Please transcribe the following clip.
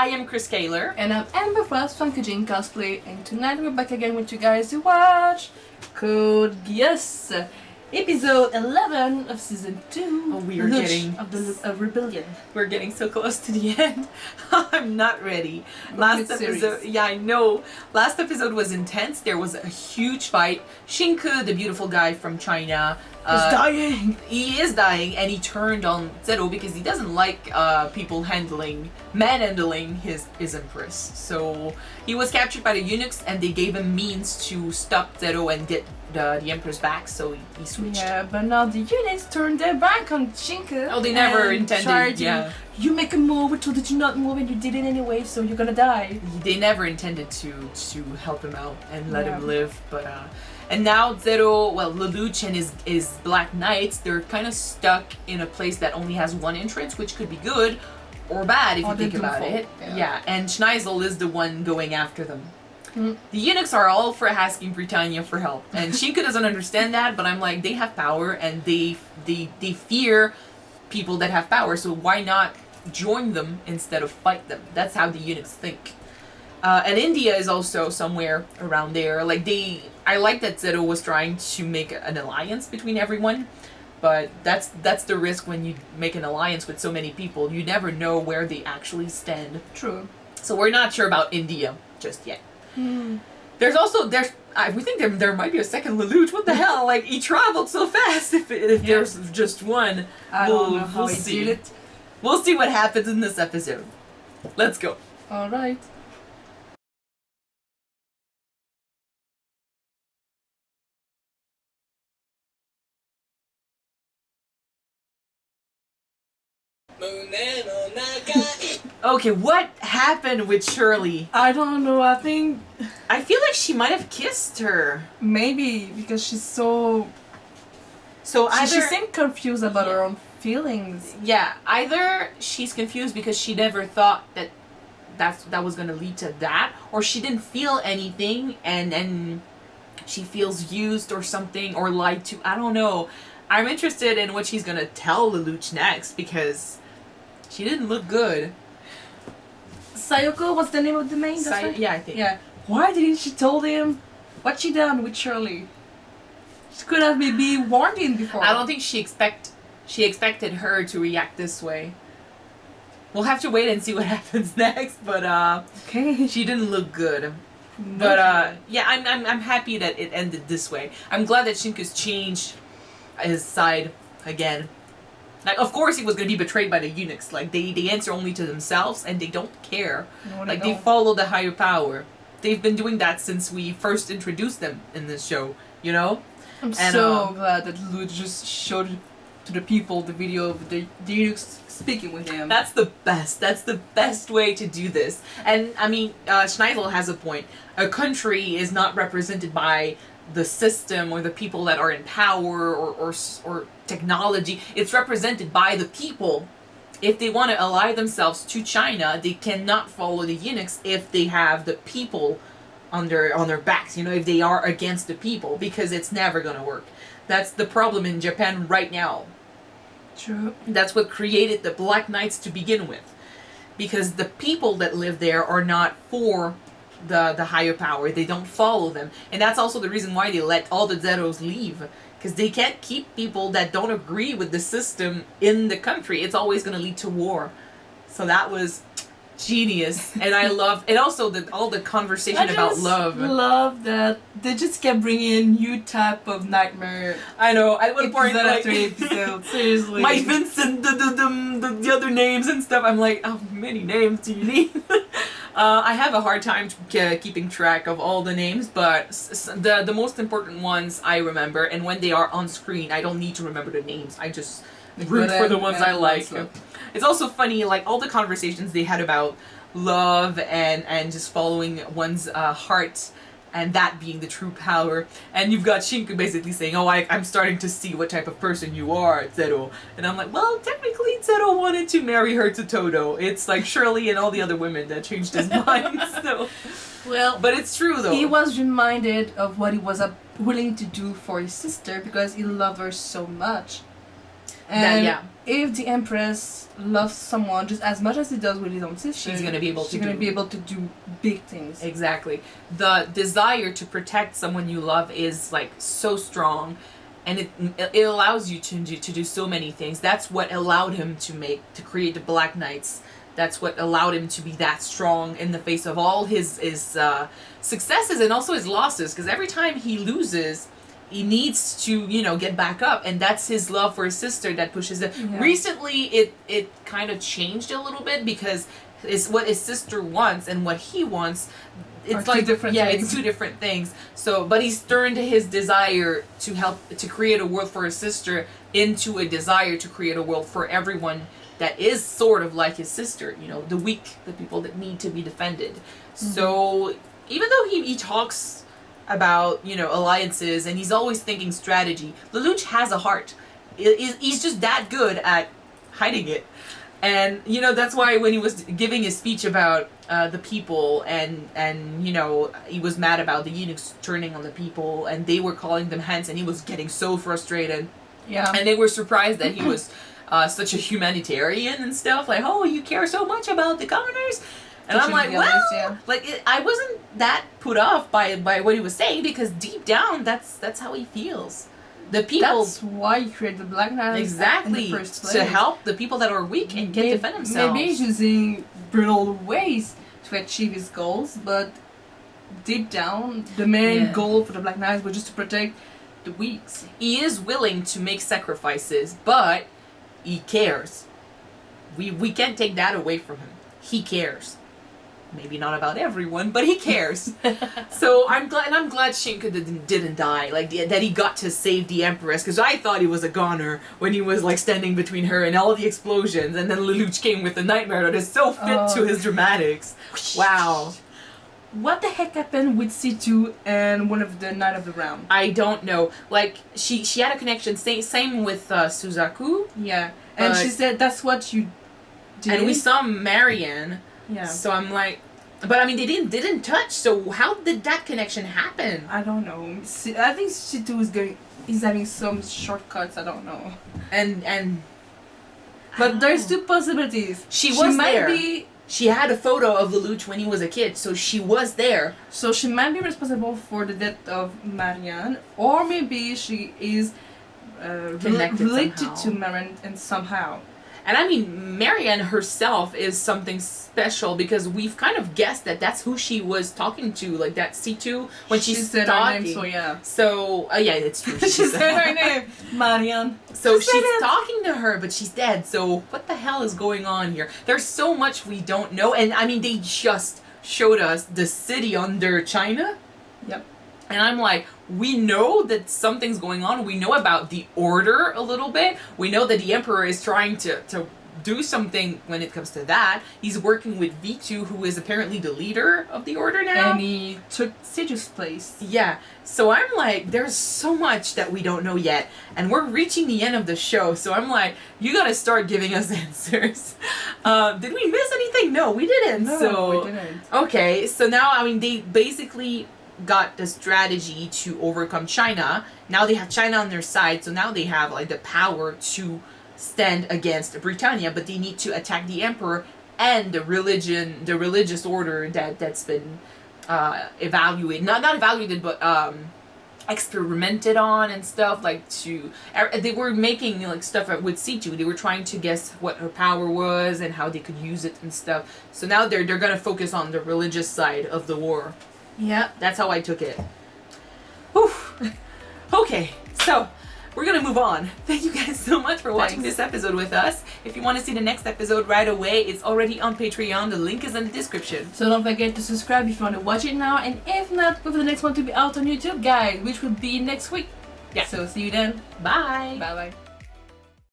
I am Chris Kaler. And I'm Amber Frost from Geass Cosplay, and tonight we're back again with you guys to watch Code Geass, episode 11 of season 2. Oh, we are getting of Rebellion. We're getting so close to the end. I'm not ready. Last episode, yeah, I know. Last episode was intense. There was a huge fight. Xing Ke, the beautiful guy from China, is dying. He is dying, and he turned on Zero because he doesn't like people manhandling his empress. So he was captured by the eunuchs, and they gave him means to stop Zero and get the empress back. So he switched. Yeah, but now the eunuchs turned their back on Xing Ke. Oh, they never intended. Yeah. You make a move, we told you not move, and you did it anyway, so you're gonna die. They never intended to help him out and let him live, but and now Zero, well, Lelouch and his Black Knights, they're kind of stuck in a place that only has one entrance, which could be good or bad if you think about it. Yeah, and Schneisel is the one going after them. The eunuchs are all for asking Britannia for help, and Xing Ke doesn't understand that, but I'm like, they have power and they fear people that have power, so why not join them instead of fight them? That's how the eunuchs think. And India is also somewhere around there. Like I like that Zero was trying to make an alliance between everyone, but that's the risk when you make an alliance with so many people. You never know where they actually stand. True. So we're not sure about India just yet. We think there might be a second Lelouch. What the hell? Like, he traveled so fast. If there's just one, I don't know how he did it. We'll see what happens in this episode. Let's go. All right. Okay, what happened with Shirley? I don't know, I think I feel like she might have kissed her. maybe because she's so she seemed confused about her own feelings. Yeah, either she's confused because she never thought that was gonna lead to that, or she didn't feel anything and she feels used or something, or lied to. I don't know. I'm interested in what she's gonna tell Lelouch next because she didn't look good. Sayoko, what's the name of the main? Yeah, I think. Yeah. Why didn't she told him what she done with Shirley? She could have maybe warned him before. I don't think she expected her to react this way. We'll have to wait and see what happens next, but okay. she didn't look good. But yeah, I'm happy that it ended this way. I'm glad that Xing Ke's changed his side again. Like, of course he was going to be betrayed by the eunuchs. Like, they answer only to themselves, and they don't care. No, like, they follow the higher power. They've been doing that since we first introduced them in this show, you know? I'm so glad that Lelouch just showed to the people the video of the eunuchs speaking with him. That's the best. That's the best way to do this. And, I mean, Schneisel has a point. A country is not represented by the system or the people that are in power or technology. It's represented by the people. If they want to ally themselves to China, they cannot follow the eunuchs if they have the people on their backs, you know, if they are against the people, because it's never gonna work. That's the problem in Japan right now. True. That's what created the Black Knights to begin with, because the people that live there are not for the higher power. They don't follow them, and that's also the reason why they let all the Zeros leave, because they can't keep people that don't agree with the system in the country. It's always going to lead to war. So that was genius, and I love it. Also, all the conversation about love. Love that they just kept bringing in new type of nightmare. I know. At one point, after episode, seriously. My Vincent, the other names and stuff. I'm like, how many names do you need? I have a hard time keeping track of all the names, but the most important ones I remember, and when they are on screen, I don't need to remember the names. I just root for the ones I like. It's also funny, like, all the conversations they had about love and just following one's heart, and that being the true power. And you've got Xing Ke basically saying, oh, I'm starting to see what type of person you are, Zero. And I'm like, well, technically Zero wanted to marry her to Todo. It's like Shirley and all the other women that changed his mind. So, well, but it's true, though. He was reminded of what he was willing to do for his sister because he loved her so much. And yeah. if the Empress loves someone just as much as he does with his own sister, She's gonna be able to do big things. Exactly. The desire to protect someone you love is like so strong, and it allows you to do so many things. That's what allowed him to create the Black Knights. That's what allowed him to be that strong in the face of all his successes and also his losses. Because every time he loses, he needs to, get back up, and that's his love for his sister that pushes it. Yeah. Recently, it kind of changed a little bit because it's what his sister wants and what he wants. It's Are like two different yeah, things. it's two different things. So, but he's turned his desire to help to create a world for his sister into a desire to create a world for everyone that is sort of like his sister. The weak, the people that need to be defended. Mm-hmm. So, even though he talks about alliances and he's always thinking strategy, Lelouch has a heart. He's just that good at hiding it. And that's why when he was giving his speech about the people and he was mad about the eunuchs turning on the people and they were calling them hens, and he was getting so frustrated. Yeah. And they were surprised that he was such a humanitarian and stuff, like, oh, you care so much about the commoners. And I'm like, well, I wasn't that put off by what he was saying, because deep down that's how he feels. The people. That's why you create the Black Knights exactly in the first place. to help the people that are weak and can defend themselves. Maybe he's using brutal ways to achieve his goals, but deep down, the main goal for the Black Knights was just to protect the weaks. He is willing to make sacrifices, but he cares. We can't take that away from him. He cares. Maybe not about everyone, but he cares. So I'm glad Xing Ke didn't die, like that he got to save the Empress, because I thought he was a goner when he was like standing between her and all the explosions, and then Lelouch came with the nightmare that is so fit to his dramatics. Wow. What the heck happened with C2 and one of the Knight of the Round? I don't know. Like she had a connection. Same with Suzaku. Yeah, and she said that's what you did. And we saw Marianne. Yeah. So I'm like, but I mean, they didn't touch. So how did that connection happen? I don't know. I think C2 is having some shortcuts. I don't know. But there's two possibilities. She was might there. Be, she had a photo of Lelouch when he was a kid, so she was there. So she might be responsible for the death of Marianne, or maybe she is related to Marianne and somehow. And I mean, Marianne herself is something special, because we've kind of guessed that that's who she was talking to, like that C2 when she said talking. her name, so yeah. So yeah, it's true. She said her name, Marianne. So she's talking to her, but she's dead. So what the hell is going on here? There's so much we don't know, and I mean, they just showed us the city under China. Yep. And I'm like, we know that something's going on. We know about the order a little bit. We know that the Emperor is trying to do something when it comes to that. He's working with V2, who is apparently the leader of the order now. And he took Siju's place. Yeah. So I'm like, there's so much that we don't know yet. And we're reaching the end of the show. So I'm like, you gotta start giving us answers. Did we miss anything? No, we didn't. No, we didn't. Okay, so now, I mean, they basically got the strategy to overcome China. Now they have China on their side, so now they have like the power to stand against Britannia, but they need to attack the Emperor and the religious order that's been evaluated, not evaluated, but experimented on and stuff. Like they were making like stuff with C2. They were trying to guess what her power was and how they could use it and stuff. So now they're gonna focus on the religious side of the war. Yeah, that's how I took it. Whew. Okay, so we're gonna move on. Thank you guys so much for watching this episode with us. If you want to see the next episode right away, it's already on Patreon. The link is in the description. So don't forget to subscribe if you want to watch it now, and if not, wait for the next one to be out on YouTube, guys, which will be next week. Yeah. So see you then. Bye. Bye bye.